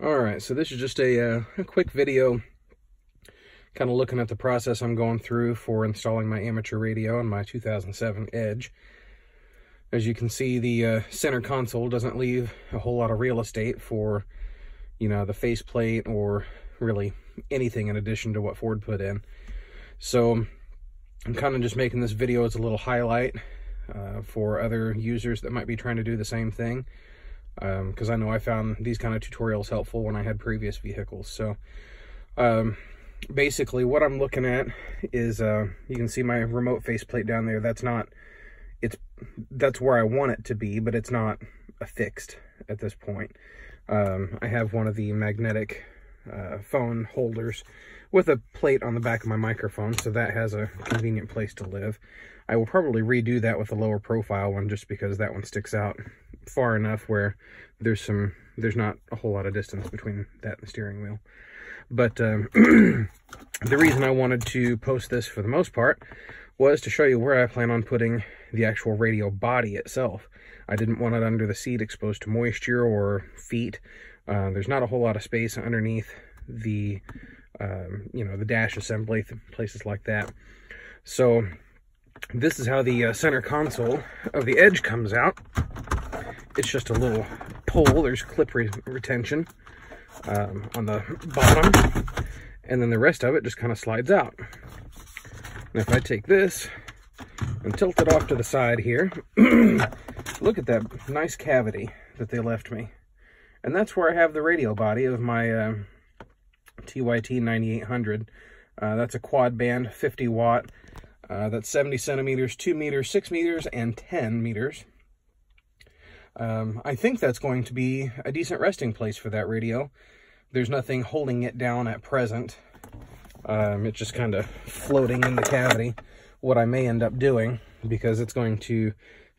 Alright, so this is just a quick video kind of looking at the process I'm going through for installing my amateur radio on my 2007 Edge. As you can see, the center console doesn't leave a whole lot of real estate for, you know, the faceplate or really anything in addition to what Ford put in. So I'm kind of just making this video as a little highlight for other users that might be trying to do the same thing. Because I know I found these kind of tutorials helpful when I had previous vehicles. So basically what I'm looking at is you can see my remote faceplate down there. That's where I want it to be, but it's not affixed at this point. I have one of the magnetic phone holders with a plate on the back of my microphone, so that has a convenient place to live. I will probably redo that with a lower profile one, just because that one sticks out far enough where there's not a whole lot of distance between that and the steering wheel. But the reason I wanted to post this for the most part was to show you where I plan on putting the actual radio body itself. I didn't want it under the seat exposed to moisture or feet. There's not a whole lot of space underneath the the dash assembly, places like that. So this is how the center console of the Edge comes out. It's just a little pole. There's clip retention on the bottom, and then the rest of it just kind of slides out. And if I take this and tilt it off to the side here, look at that nice cavity that they left me. And that's where I have the radio body of my TYT-9800. That's a quad band, 50 watt. That's 70 centimeters, 2 meters, 6 meters, and 10 meters. I think that's going to be a decent resting place for that radio. There's nothing holding it down at present. It's just kind of floating in the cavity. What I may end up doing, because it's going to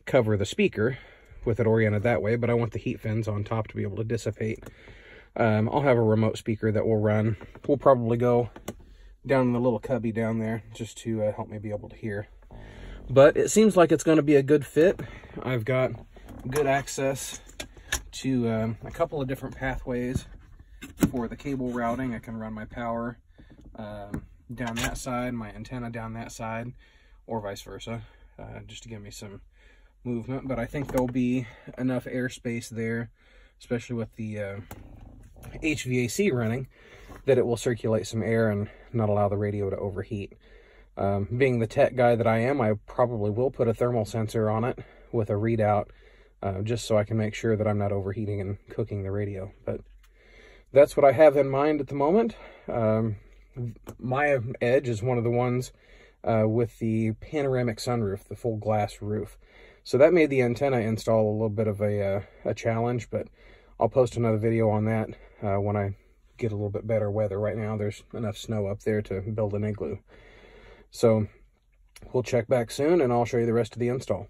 cover the speaker with it oriented that way, but I want the heat fins on top to be able to dissipate. I'll have a remote speaker that will run. We'll probably go down in the little cubby down there just to help me be able to hear. But it seems like it's going to be a good fit. I've got good access to a couple of different pathways for the cable routing. I can run my power down that side, my antenna down that side, or vice versa, just to give me some movement. But I think there'll be enough airspace there, especially with the HVAC running, that it will circulate some air and not allow the radio to overheat. Being the tech guy that I am, I probably will put a thermal sensor on it with a readout, just so I can make sure that I'm not overheating and cooking the radio. But that's what I have in mind at the moment. My Edge is one of the ones with the panoramic sunroof, the full glass roof. So that made the antenna install a little bit of a challenge, but I'll post another video on that when I get a little bit better weather. Right now there's enough snow up there to build an igloo. So we'll check back soon and I'll show you the rest of the install.